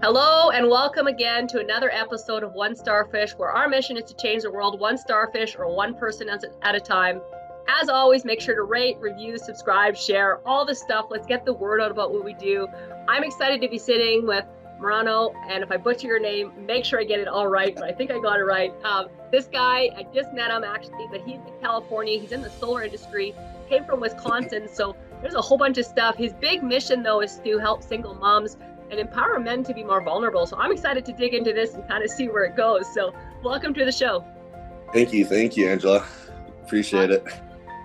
Hello and welcome again to another episode of One Starfish, where our mission is to change the world one starfish or one person at a time. As always, make sure to rate, review, subscribe, share, all the stuff. Let's get the word out about what we do. I'm excited to be sitting with Mariano, and if I butcher your name, make sure I get it all right, but I think I got it right. This guy, I just met him actually, but he's in California. He's in the solar industry, came from Wisconsin, so there's a whole bunch of stuff. His big mission, though, is to help single moms and empower men to be more vulnerable. So I'm excited to dig into this and kind of see where it goes. So welcome to the show. Thank you, Angela. Appreciate it.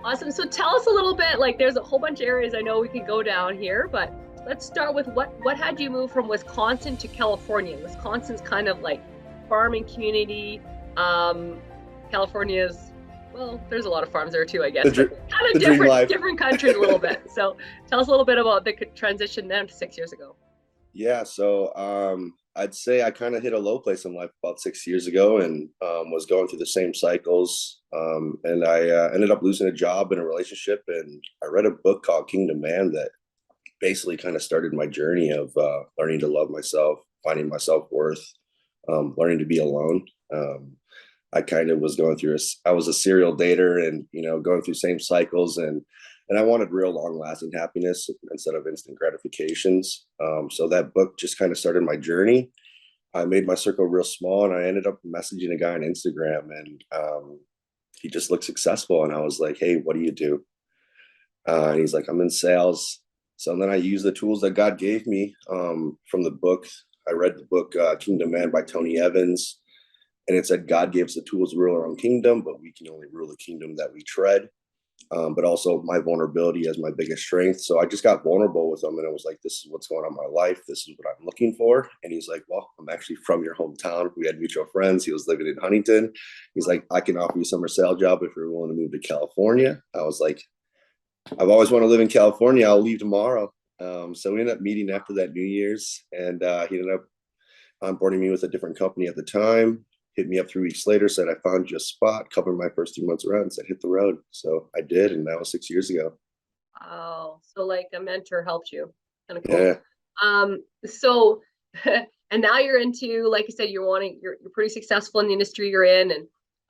Awesome. So tell us a little bit, like there's a whole bunch of areas I know we can go down here, but let's start with what had you move from Wisconsin to California? Wisconsin's kind of like farming community. California's, well, there's a lot of farms there too, I guess. Kind of different country a little bit. So tell us a little bit about the transition then to 6 years ago. Yeah, so I'd say I kind of hit a low place in life about 6 years ago, and was going through the same cycles. And I ended up losing a job and a relationship, and I read a book called Kingdom Man that basically kind of started my journey of learning to love myself, finding my self-worth, learning to be alone. I kind of was going through I was a serial dater, and going through same cycles, and I wanted real long-lasting happiness instead of instant gratifications. So that book just kind of started my journey. I made my circle real small, and I ended up messaging a guy on Instagram, and he just looked successful. And I was like, "Hey, what do you do?" And he's like, "I'm in sales." So then I used the tools that God gave me from the book. I read the book Kingdom Man by Tony Evans, and it said God gives the tools to rule our own kingdom, but we can only rule the kingdom that we tread. But also my vulnerability as my biggest strength. So I just got vulnerable with him, and it was like, this is what's going on in my life. This is what I'm looking for. And he's like, well, I'm actually from your hometown. We had mutual friends. He was living in Huntington. He's like, I can offer you a summer sale job if you're willing to move to California. I was like, I've always wanted to live in California. I'll leave tomorrow. So we ended up meeting after that New Year's, and he ended up onboarding me with a different company at the time. Hit me up 3 weeks later, said, I found you a spot, covered my first 2 months around, and said, hit the road. So I did, and that was 6 years ago. Oh, so like a mentor helped you. Kind of cool. Yeah. So and now you're into, like you said, you're pretty successful in the industry you're in,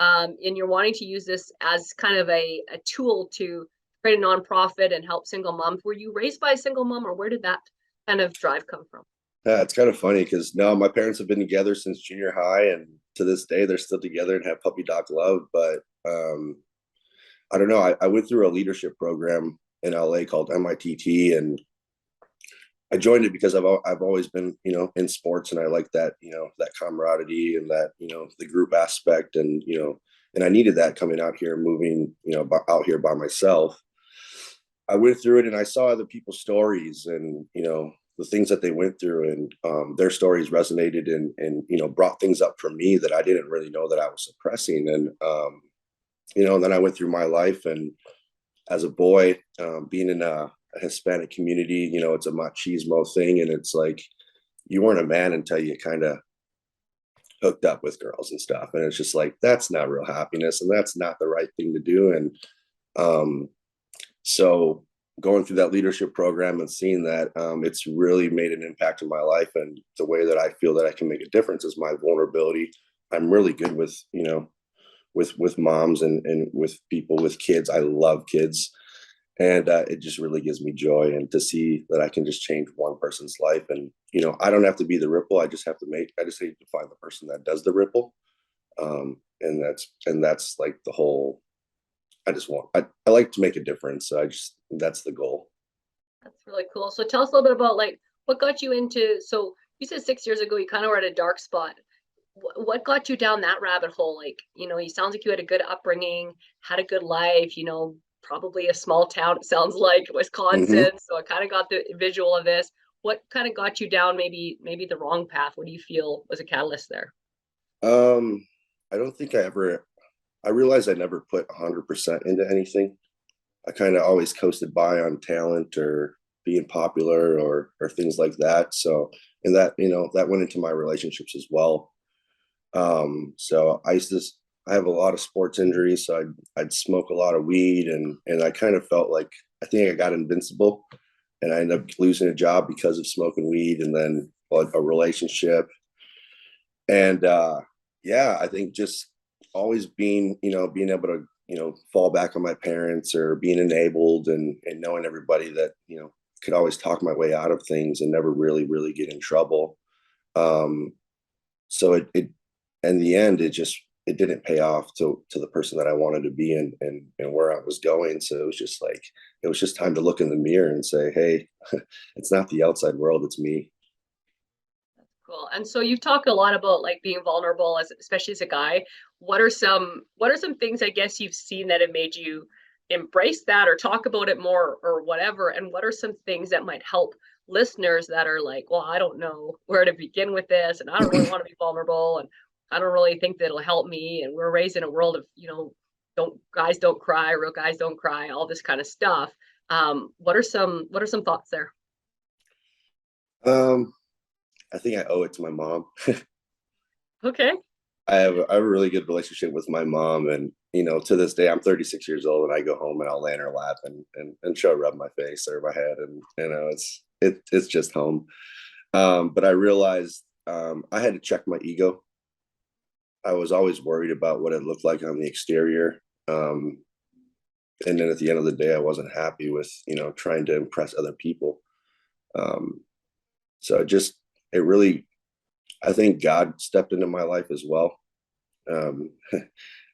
and you're wanting to use this as kind of a tool to create a nonprofit and help single moms. Were you raised by a single mom, or where did that kind of drive come from? Yeah, it's kind of funny because now my parents have been together since junior high, and to this day they're still together and have puppy dog love. But I don't know. I went through a leadership program in LA called MITT, and I joined it because I've always been in sports, and I like that that camaraderie and that the group aspect, and and I needed that coming out here, moving out here by myself. I went through it, and I saw other people's stories, and the things that they went through, and their stories resonated, and brought things up for me that I didn't really know that I was suppressing. And then I went through my life, and as a boy, being in a Hispanic community, it's a machismo thing, and it's like you weren't a man until you kind of hooked up with girls and stuff, and it's just like, that's not real happiness, and that's not the right thing to do. And so going through that leadership program and seeing that, it's really made an impact in my life, and the way that I feel that I can make a difference is my vulnerability. I'm really good with with moms and with people with kids. I love kids, and it just really gives me joy, and to see that I can just change one person's life. And I don't have to be the ripple. I just need to find the person that does the ripple. And that's like the whole. I like to make a difference. So that's the goal. That's really cool. So tell us a little bit about like what got you into, so you said 6 years ago you kind of were at a dark spot. What got you down that rabbit hole? Like, you sounds like you had a good upbringing, had a good life, probably a small town, it sounds like Wisconsin. Mm-hmm. So I kind of got the visual of this. What kind of got you down maybe the wrong path? What do you feel was a catalyst there? I don't think I realized I never put 100% into anything. I kind of always coasted by on talent or being popular or things like that. So, and that, that went into my relationships as well. So I have a lot of sports injuries. So I'd smoke a lot of weed, and I kind of felt like, I think I got invincible, and I ended up losing a job because of smoking weed. And then, a relationship. And yeah, I think just always being, being able to, fall back on my parents, or being enabled, and knowing everybody that, could always talk my way out of things and never really, really get in trouble. Um, so it in the end, it didn't pay off to the person that I wanted to be, and where I was going. So it was just time to look in the mirror and say, hey, it's not the outside world, it's me. Cool. And so you've talked a lot about like being vulnerable as especially as a guy. What are some things I guess you've seen that have made you embrace that or talk about it more or whatever? And what are some things that might help listeners that are like, well, I don't know where to begin with this, and I don't really want to be vulnerable, and I don't really think that it'll help me. And we're raised in a world of, don't guys don't cry, real guys don't cry, all this kind of stuff. What are some thoughts there? Um, I think I owe it to my mom. Okay. I have a really good relationship with my mom, and to this day, I'm 36 years old, and I go home and I'll lay in her lap, and she'll rub my face or my head, and it's just home. But I realized I had to check my ego. I was always worried about what it looked like on the exterior, and then at the end of the day, I wasn't happy with trying to impress other people. Um, so it really, I think God stepped into my life as well. Um,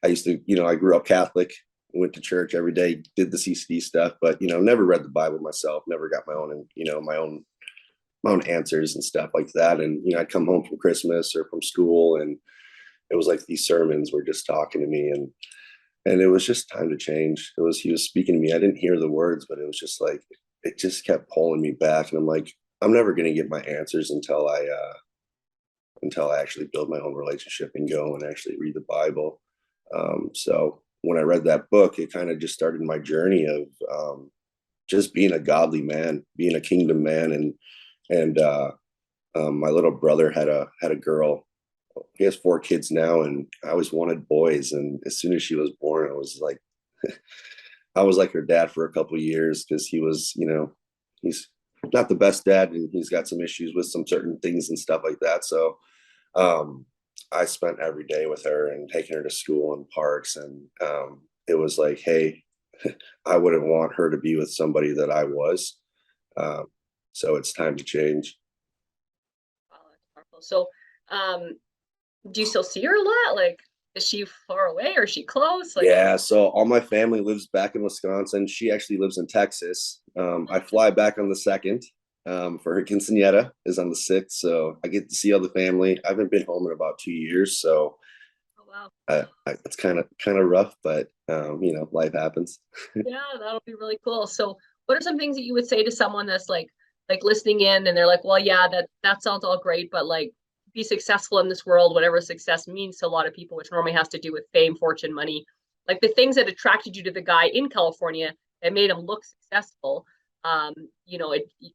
I used to, I grew up Catholic, went to church every day, did the CCD stuff, but never read the Bible myself, never got my own, my own answers and stuff like that. And I'd come home from Christmas or from school, and it was like these sermons were just talking to me, and it was just time to change. He was speaking to me. I didn't hear the words, but it was just like it just kept pulling me back, and I'm like, I'm never going to get my answers until I actually build my own relationship and go and actually read the Bible. So when I read that book, it kind of just started my journey of just being a godly man, being a kingdom man, and my little brother had a girl. He has 4 kids now, and I always wanted boys. And as soon as she was born, I was like her dad for a couple of years, because he's not the best dad, and he's got some issues with some certain things and stuff like that. So um, I spent every day with her and taking her to school and parks. And it was like, hey, I wouldn't want her to be with somebody that I was. Um, so it's time to change. Wow, that's powerful. So, um, do you still see her a lot? Like, is she far away or is she close? Like, Yeah, so all my family lives back in Wisconsin. She actually lives in Texas. I fly back on the 2nd. For her quinceanera is on the 6th, so I get to see all the family. I haven't been home in about 2 years, so oh wow. it's kind of rough, but life happens. Yeah, that'll be really cool. So, what are some things that you would say to someone that's like listening in and they're like, well, yeah, that sounds all great, but like be successful in this world, whatever success means to a lot of people, which normally has to do with fame, fortune, money. Like the things that attracted you to the guy in California that made him look successful. Um, you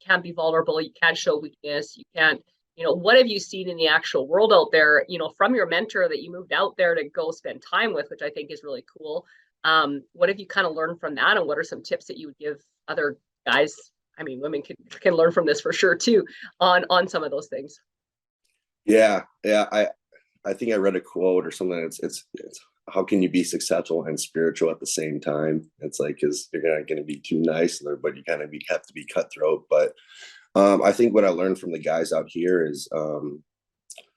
can't be vulnerable, you can't show weakness, you can't, what have you seen in the actual world out there, from your mentor that you moved out there to go spend time with, which I think is really cool. What have you kind of learned from that, and what are some tips that you would give other guys? I mean, women can learn from this for sure too, on some of those things. Yeah. I think I read a quote or something. It's how can you be successful and spiritual at the same time? It's like, because you're not going to be too nice, but you kind of have to be cutthroat. But I think what I learned from the guys out here is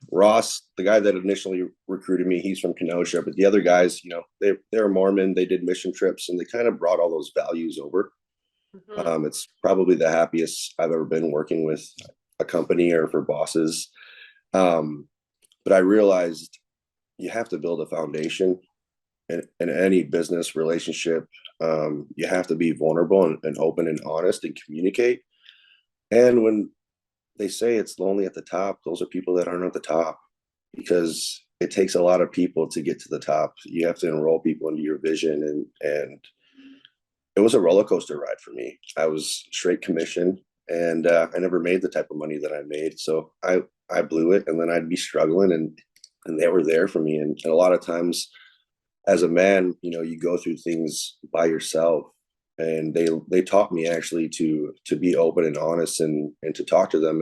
Ross, the guy that initially recruited me, he's from Kenosha, but the other guys, they're Mormon. They did mission trips, and they kind of brought all those values over. Mm-hmm. It's probably the happiest I've ever been working with a company or for bosses. Um, but I realized you have to build a foundation in any business relationship. You have to be vulnerable and open and honest and communicate. And when they say it's lonely at the top, those are people that aren't at the top, because it takes a lot of people to get to the top. You have to enroll people into your vision, and it was a roller coaster ride for me. I was straight commission, and I never made the type of money that I made. So I blew it, and then I'd be struggling, and they were there for me. And a lot of times as a man, you go through things by yourself, and they taught me actually to be open and honest, and to talk to them,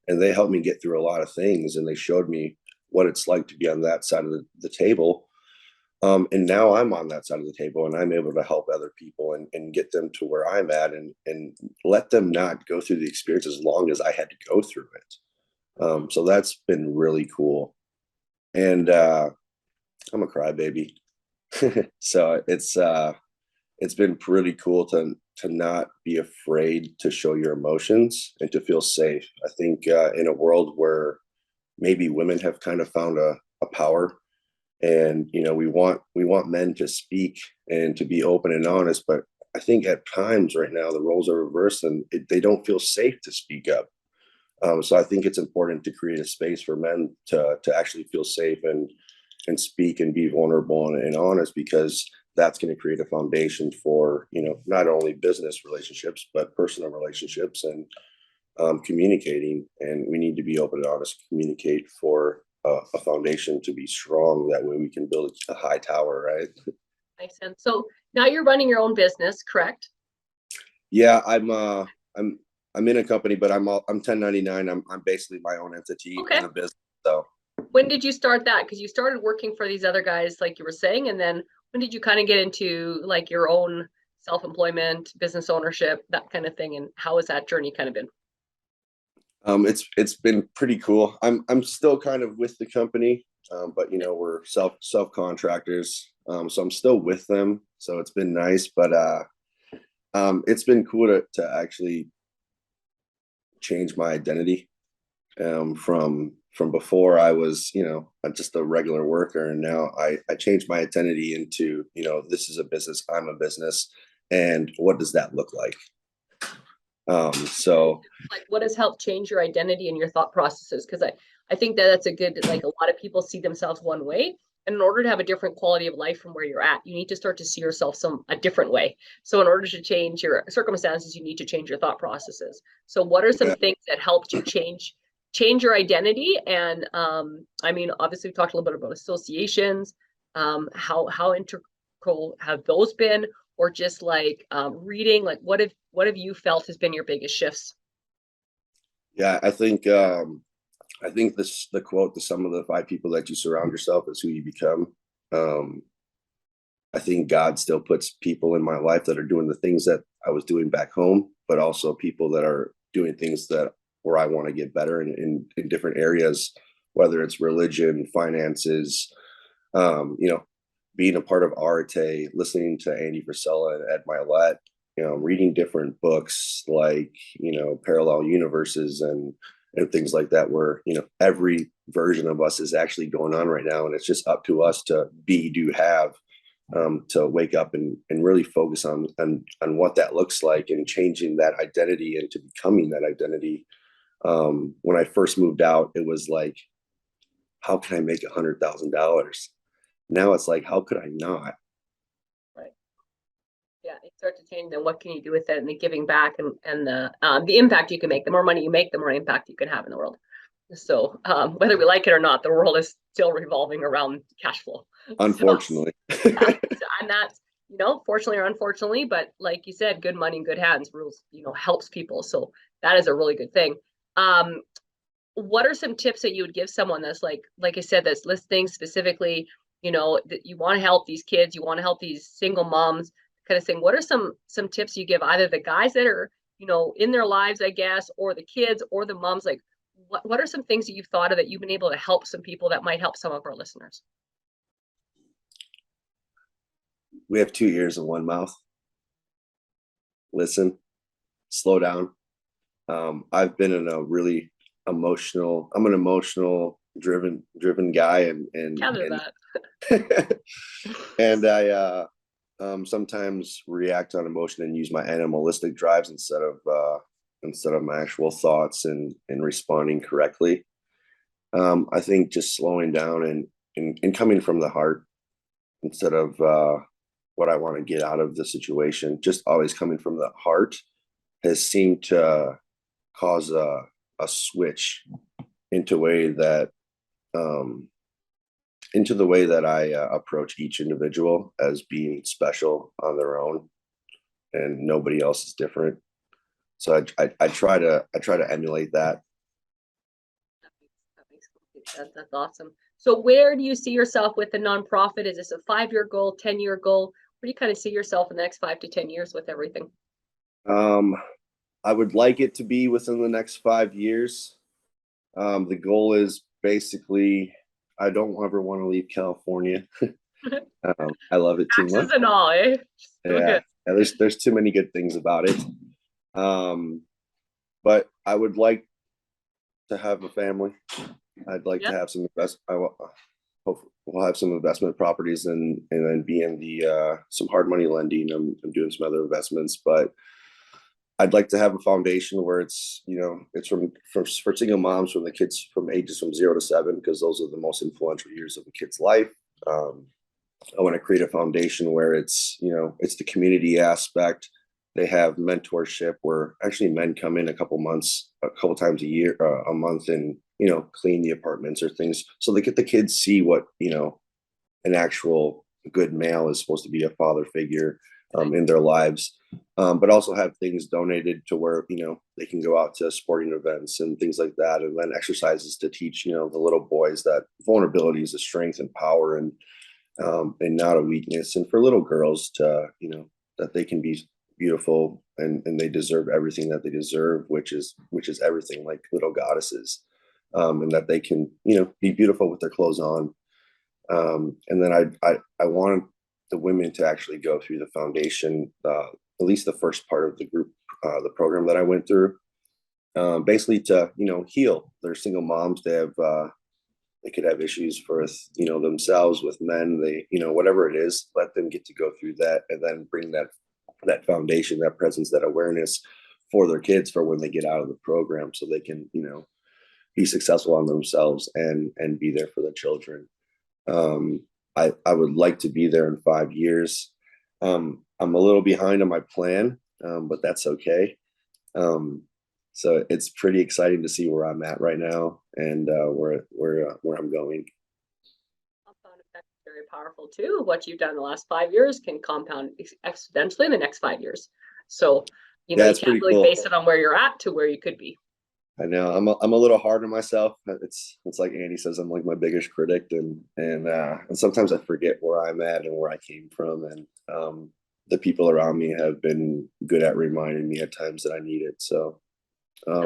and they helped me get through a lot of things, and they showed me what it's like to be on that side of the table. And now I'm on that side of the table, and I'm able to help other people and get them to where I'm at, and let them not go through the experience as long as I had to go through it. So that's been really cool. And I'm a crybaby. So it's been pretty cool to not be afraid to show your emotions and to feel safe. I think in a world where maybe women have kind of found a power, and we want men to speak and to be open and honest, but I think at times right now the roles are reversed, and they don't feel safe to speak up. So I think it's important to create a space for men to actually feel safe and speak and be vulnerable and honest, because that's going to create a foundation for not only business relationships but personal relationships, and communicating. And we need to be open and honest, communicate for a foundation to be strong. That way we can build a high tower, right? Makes sense. So now you're running your own business, correct? Yeah, I'm in a company, but I'm 1099. I'm basically my own entity Okay. in a business. So When did you start that? Because you started working for these other guys, like you were saying, and then when did you kind of get into like your own self-employment, business ownership, that kind of thing? And how has that journey kind of been? it's been pretty cool. I'm still kind of with the company, but we're self contractors. So I'm still with them. So it's been nice, but it's been cool to actually change my identity. From before, I was just a regular worker, and now I changed my identity into this is a business. I'm a business, and what does that look like? So Like what has helped change your identity and your thought processes? Because I think that that's a good, like a lot of people see themselves one way. And in order to have a different quality of life from where you're at, you need to start to see yourself a different way. So in order to change your circumstances, you need to change your thought processes. So what are some yeah, things that helped you change your identity? And I mean, obviously we talked a little bit about associations. How integral have those been? Or just like reading, like what have you felt has been your biggest shifts? yeah, I think this the quote: "The sum of the five people that you surround yourself is who you become." Um, I think God still puts people in my life that are doing the things that I was doing back home, but also people that are doing things that where I want to get better in different areas, whether it's religion, finances, being a part of Arte, listening to Andy Frisella and Ed Milet, reading different books like, Parallel Universes and things like that, where, every version of us is actually going on right now. And it's just up to us to be, do, have, to wake up and really focus on what that looks like, and changing that identity into becoming that identity. When I first moved out, it was like, how can I make $100,000? Now it's like, how could I not? Right. Yeah, you start to change. Then what can you do with it, and the giving back, and the impact you can make. The more money you make, the more impact you can have in the world. So whether we like it or not, the world is still revolving around cash flow. So Unfortunately. yeah, and that's fortunately or unfortunately, but like you said, good money in good hands rules helps people. So that is a really good thing. Um, what are some tips that you would give someone that's like I said, that's listening specifically, that you want to help these kids, you want to help these single moms kind of thing? What are some tips you give either the guys that are, in their lives, I guess, or the kids or the moms? Like what are some things that you've thought of that you've been able to help some people that might help some of our listeners? We have two ears and one mouth. Listen, slow down. I've been in a really I'm an emotional driven guy, Gather that. and I sometimes react on emotion and use my animalistic drives instead of my actual thoughts and responding correctly. I think just slowing down and coming from the heart instead of what I want to get out of the situation, just always coming from the heart, has seemed to cause a switch into way that um, into the way that I approach each individual as being special on their own, and nobody else is different. So I try to emulate that. That's awesome. So where do you see yourself with the nonprofit? Is this a 5-year goal, 10-year goal? Where do you kind of see yourself in the next 5 to 10 years with everything? Um, I would like it to be within the next 5 years. The goal is basically, I don't ever want to leave California. I love it too Taxes much. and all, eh? So Yeah, good. yeah, there's too many good things about it. Um, but I would like to have a family. I'd like to Yep. have some invest. Hope we'll have some investment properties and then be in the some hard money lending. I'm doing some other investments, but I'd like to have a foundation where it's, it's for single moms, from the kids from ages from 0 to 7, because those are the most influential years of a kid's life. Um, I want to create a foundation where it's the community aspect. They have mentorship where actually men come in a couple times a year, a month, and clean the apartments or things, so they get the kids see what an actual good male is supposed to be, a father figure in their lives. But also have things donated to where they can go out to sporting events and things like that, and then exercises to teach the little boys that vulnerability is a strength and power, and not a weakness, and for little girls to that they can be beautiful, and they deserve everything that they deserve, which is everything, like little goddesses, and that they can be beautiful with their clothes on. And then I wanted the women to actually go through the foundation, at least the first part of the program that I went through, basically to heal. They're single moms. They could have issues for themselves with men. They whatever it is, let them get to go through that, and then bring that foundation, that presence, that awareness for their kids for when they get out of the program, so they can be successful on themselves and be there for their children. Um, I would like to be there in 5 years. I'm a little behind on my plan, but that's okay. Um, so it's pretty exciting to see where I'm at right now, and where I'm going. Compound effect is very powerful too. What you've done in the last 5 years can compound exponentially in the next 5 years. So, Yeah, you it's can't pretty really cool. base it on where you're at to where you could be. I know I'm a little hard on myself. It's like Andy says, I'm like my biggest critic, and sometimes I forget where I'm at and where I came from, and the people around me have been good at reminding me at times that I need it. So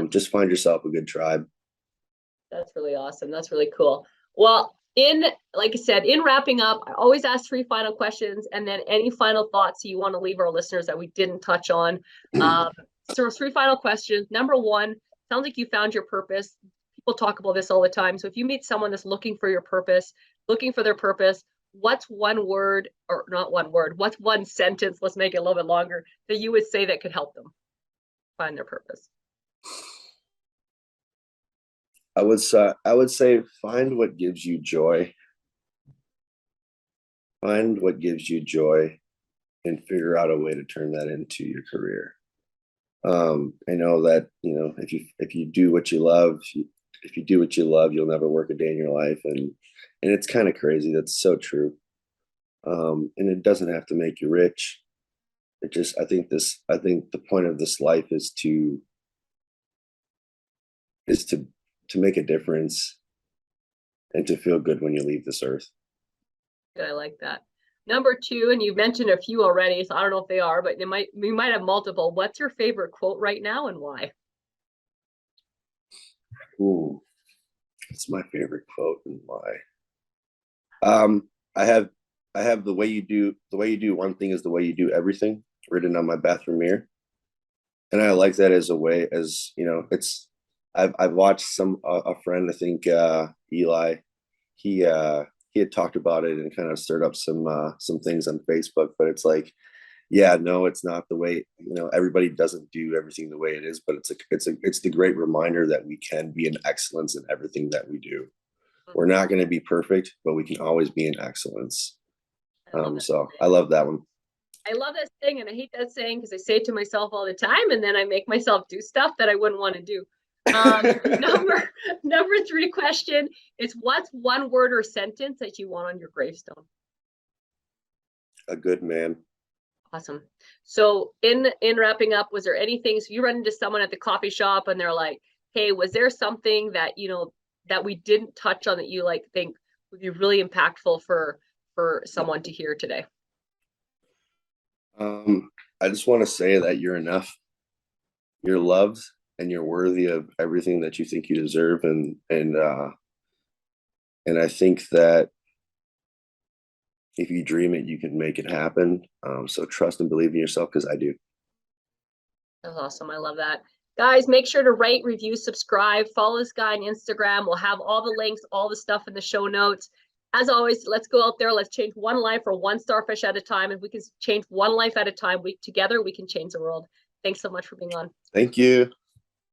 just find yourself a good tribe. That's really awesome. That's really cool. Well, like I said, in wrapping up, I always ask 3 final questions, and then any final thoughts you want to leave our listeners that we didn't touch on. So 3 final questions. Number 1, sounds like you found your purpose. People talk about this all the time. So if you meet someone that's looking for their purpose, what's one word, or not one word, what's one sentence, let's make it a little bit longer, that you would say that could help them find their purpose? I would say find what gives you joy. Find what gives you joy, and figure out a way to turn that into your career. I know that if you do what you love, if you do what you love, you'll never work a day in your life, and it's kind of crazy. That's so true. And it doesn't have to make you rich. I think the point of this life is to make a difference and to feel good when you leave this earth. I like that. Number 2, and you've mentioned a few already, so I don't know if they are, but we might have multiple. What's your favorite quote right now and why? Ooh, it's my favorite quote, and why. Um, I have I have the way you do one thing is the way you do everything written on my bathroom mirror, and I like that as a way, as it's. I've watched a friend, I think Eli, he had talked about it and kind of stirred up some things on Facebook, but it's like, yeah, no, it's not the way. Everybody doesn't do everything the way it is, but it's the great reminder that we can be an excellence in everything that we do. We're not going to be perfect, but we can always be in excellence. I love that. So I love that one. I love that saying, and I hate that saying because I say it to myself all the time, and then I make myself do stuff that I wouldn't want to do. Number number 3 question is, what's one word or sentence that you want on your gravestone? A good man. Awesome. So in wrapping up, was there anything, so you run into someone at the coffee shop and they're like, hey, was there something that that we didn't touch on that you like think would be really impactful for someone to hear today? I just want to say that you're enough. You're loved and you're worthy of everything that you think you deserve. And I think that if you dream it, you can make it happen. So trust and believe in yourself, because I do. That's awesome. I love that. Guys, make sure to rate, review, subscribe, follow this guy on Instagram. We'll have all the links, all the stuff in the show notes. As always, let's go out there. Let's change one life or one starfish at a time. If we can change one life at a time, together we can change the world. Thanks so much for being on. Thank you.